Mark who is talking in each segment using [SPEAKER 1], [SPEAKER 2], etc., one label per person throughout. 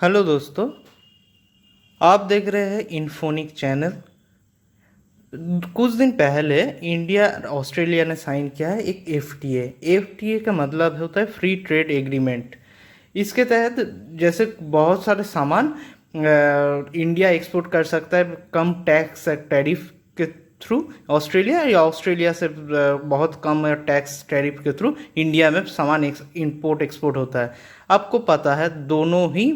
[SPEAKER 1] Hello दोस्तों, आप देख रहे हैं इन्फोनिक चैनल। कुछ दिन पहले इंडिया और ऑस्ट्रेलिया ने साइन किया है एक एफटीए। एफटीए का मतलब होता है फ्री ट्रेड एग्रीमेंट। इसके तहत जैसे बहुत सारे सामान इंडिया एक्सपोर्ट कर सकता है कम टैक्स टैरिफ के थ्रू ऑस्ट्रेलिया, या ऑस्ट्रेलिया से बहुत कम टैक्स टैरिफ के थ्रू इंडिया में सामान इंपोर्ट एक्सपोर्ट होता है। आपको पता है दोनों ही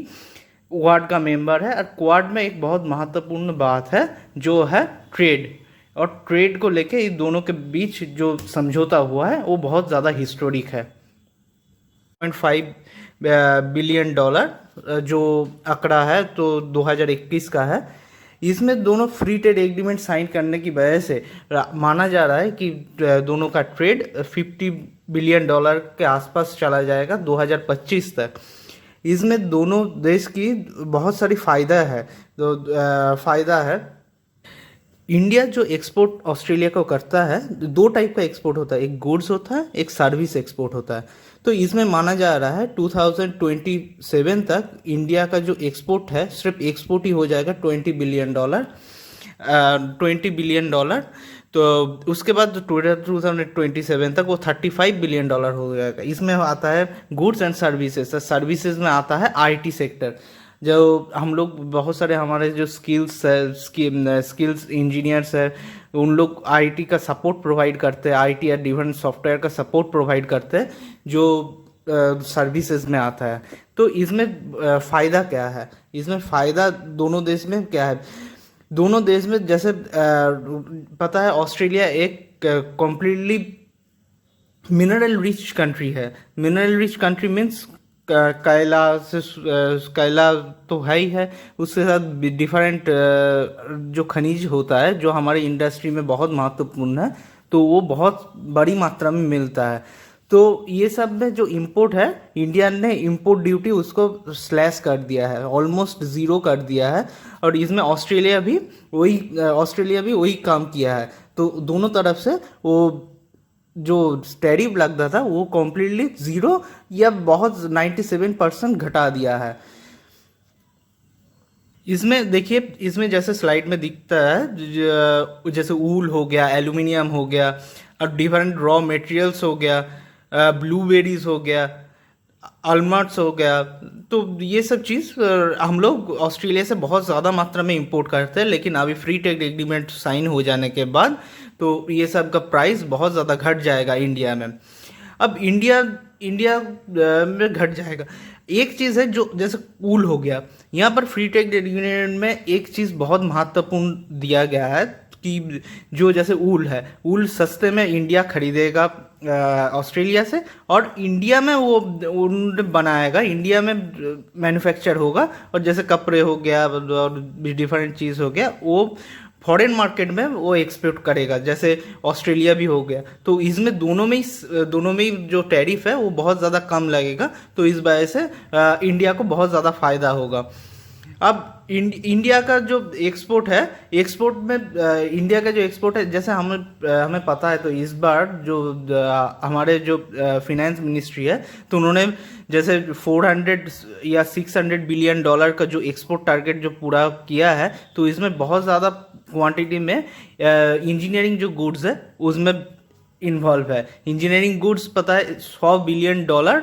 [SPEAKER 1] क्वाड का मेंबर है, और क्वाड में एक बहुत महत्वपूर्ण बात है जो है ट्रेड। और ट्रेड को लेके इन दोनों के बीच जो समझौता हुआ है वो बहुत ज़्यादा हिस्टोरिक है। 0.5 बिलियन डॉलर जो आंकड़ा है तो 2021 का है। इसमें दोनों फ्री ट्रेड एग्रीमेंट साइन करने की वजह से माना जा रहा है कि दोनों का ट्रेड 50 बिलियन डॉलर के आसपास चला जाएगा 2025 तक। इसमें दोनों देश की बहुत सारी फ़ायदा है। तो फ़ायदा है, इंडिया जो एक्सपोर्ट ऑस्ट्रेलिया को करता है, दो टाइप का एक्सपोर्ट होता है, एक गुड्स होता है, एक सर्विस एक्सपोर्ट होता है। तो इसमें माना जा रहा है 2027 तक इंडिया का जो एक्सपोर्ट है सिर्फ एक्सपोर्ट ही हो जाएगा 20 बिलियन डॉलर। तो उसके बाद 2027 तक वो 35 बिलियन डॉलर हो जाएगा। इसमें आता है गुड्स एंड सर्विसेज। सर्विसेज में आता है आईटी सेक्टर। जो हम लोग बहुत सारे हमारे जो स्किल्स इंजीनियर्स है, उन लोग आईटी का सपोर्ट प्रोवाइड करते हैं, आईटी या डिफरेंट सॉफ्टवेयर का सपोर्ट प्रोवाइड करते हैं जो सर्विसेज में आता है। तो इसमें फ़ायदा क्या है, इसमें फ़ायदा दोनों देश में क्या है। दोनों देश में जैसे पता है ऑस्ट्रेलिया एक कम्प्लीटली मिनरल रिच कंट्री है। मिनरल रिच कंट्री मीन्स कोयला से कोयला तो है ही है, उसके साथ डिफरेंट जो खनिज होता है जो हमारी इंडस्ट्री में बहुत महत्वपूर्ण है, तो वो बहुत बड़ी मात्रा में मिलता है। तो ये सब में जो इंपोर्ट है, इंडिया ने इंपोर्ट ड्यूटी उसको स्लैश कर दिया है, ऑलमोस्ट ज़ीरो कर दिया है। और इसमें ऑस्ट्रेलिया भी वही काम किया है। तो दोनों तरफ से वो जो टैरिफ लगता था वो कम्प्लीटली ज़ीरो या बहुत 97% घटा दिया है। इसमें देखिए, इसमें जैसे स्लाइड में दिखता है जैसे ऊल हो गया, एल्यूमिनियम हो गया, और डिफरेंट रॉ मटेरियल्स हो गया, ब्लूबेरीज हो गया, आलमंड्स हो गया। तो ये सब चीज़ हम लोग ऑस्ट्रेलिया से बहुत ज़्यादा मात्रा में इंपोर्ट करते हैं, लेकिन अभी फ्री ट्रेड एग्रीमेंट साइन हो जाने के बाद तो ये सब का प्राइस बहुत ज़्यादा घट जाएगा इंडिया में। अब इंडिया में घट जाएगा। एक चीज़ है जो जैसे ऊल हो गया, यहाँ पर फ्री ट्रेड एग्रीमेंट में एक चीज़ बहुत महत्वपूर्ण दिया गया है कि जो जैसे ऊल है, ऊल सस्ते में इंडिया खरीदेगा ऑस्ट्रेलिया से, और इंडिया में वो ऊन बनाएगा, इंडिया में मैन्युफैक्चर होगा। और जैसे कपड़े हो गया और डिफरेंट चीज़ हो गया, वो फॉरेन मार्केट में वो एक्सपोर्ट करेगा, जैसे ऑस्ट्रेलिया भी हो गया। तो इसमें दोनों में ही जो टैरिफ है वो बहुत ज़्यादा कम लगेगा। तो इस वजह से इंडिया को बहुत ज़्यादा फ़ायदा होगा। अब इंडिया का जो एक्सपोर्ट है, एक्सपोर्ट में इंडिया का जो एक्सपोर्ट है, जैसे हमें पता है, तो इस बार जो हमारे जो फिनेंस मिनिस्ट्री है, तो उन्होंने जैसे 400 या 600 बिलियन डॉलर का जो एक्सपोर्ट टारगेट जो पूरा किया है, तो इसमें बहुत ज़्यादा क्वांटिटी में इंजीनियरिंग जो गुड्स है उसमें इन्वॉल्व है। इंजीनियरिंग गुड्स पता है 100 बिलियन डॉलर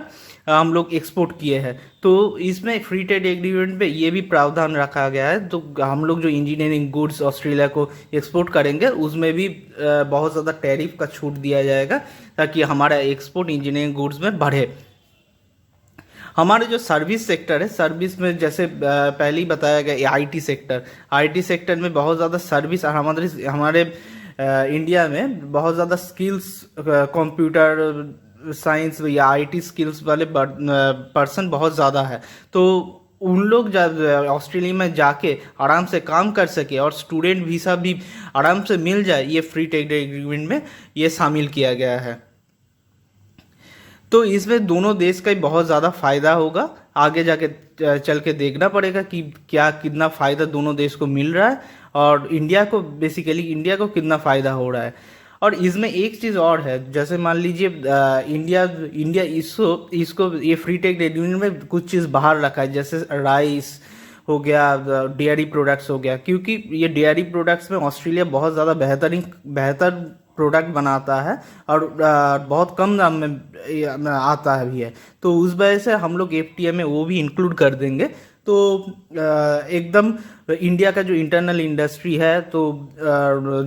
[SPEAKER 1] हम लोग एक्सपोर्ट किए हैं। तो इसमें फ्री ट्रेड एग्रीमेंट पे ये भी प्रावधान रखा गया है, तो हम लोग जो इंजीनियरिंग गुड्स ऑस्ट्रेलिया को एक्सपोर्ट करेंगे उसमें भी बहुत ज़्यादा टैरिफ का छूट दिया जाएगा, ताकि हमारा एक्सपोर्ट इंजीनियरिंग गुड्स में बढ़े। हमारे जो सर्विस सेक्टर है, सर्विस में जैसे पहले ही बताया गया आईटी सेक्टर, आईटी सेक्टर में बहुत ज़्यादा सर्विस, और हमारे इंडिया में बहुत ज़्यादा स्किल्स, कंप्यूटर साइंस या आईटी स्किल्स वाले पर्सन बहुत ज़्यादा है। तो उन लोग ऑस्ट्रेलिया में जाके आराम से काम कर सके और स्टूडेंट वीज़ा भी आराम से मिल जाए, ये फ्री ट्रेड एग्रीमेंट में ये शामिल किया गया है। तो इसमें दोनों देश का ही बहुत ज़्यादा फ़ायदा होगा। आगे जाके चल के देखना पड़ेगा कि क्या कितना फ़ायदा दोनों देश को मिल रहा है, और इंडिया को बेसिकली इंडिया को कितना फ़ायदा हो रहा है। और इसमें एक चीज़ और है, जैसे मान लीजिए इंडिया इंडिया इसको इसको ये फ्री ट्रेड एग्रीमेंट में कुछ चीज़ बाहर रखा है, जैसे राइस हो गया, डेयरी प्रोडक्ट्स हो गया, क्योंकि ये डेयरी प्रोडक्ट्स में ऑस्ट्रेलिया बहुत ज़्यादा बेहतर प्रोडक्ट बनाता है और बहुत कम दाम में आता है भी है, तो उस वजह से हम लोग एफटीए में वो भी इंक्लूड कर देंगे। तो एकदम इंडिया का जो इंटरनल इंडस्ट्री है, तो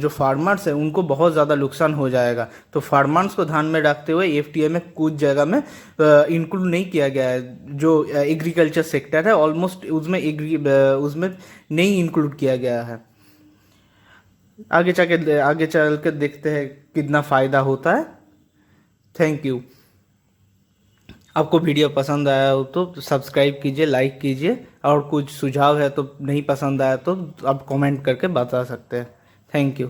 [SPEAKER 1] जो फार्मर्स है उनको बहुत ज़्यादा नुकसान हो जाएगा, तो फार्मर्स को ध्यान में रखते हुए एफटीए में कुछ जगह में इंक्लूड नहीं किया गया है। जो एग्रीकल्चर सेक्टर है ऑलमोस्ट उसमें नहीं इंक्लूड किया गया है। आगे चल के देखते हैं कितना फ़ायदा होता है। Thank you. आपको वीडियो पसंद आया हो तो सब्सक्राइब कीजिए, लाइक कीजिए, और कुछ सुझाव है तो नहीं पसंद आया तो आप कमेंट करके बता सकते हैं। Thank you.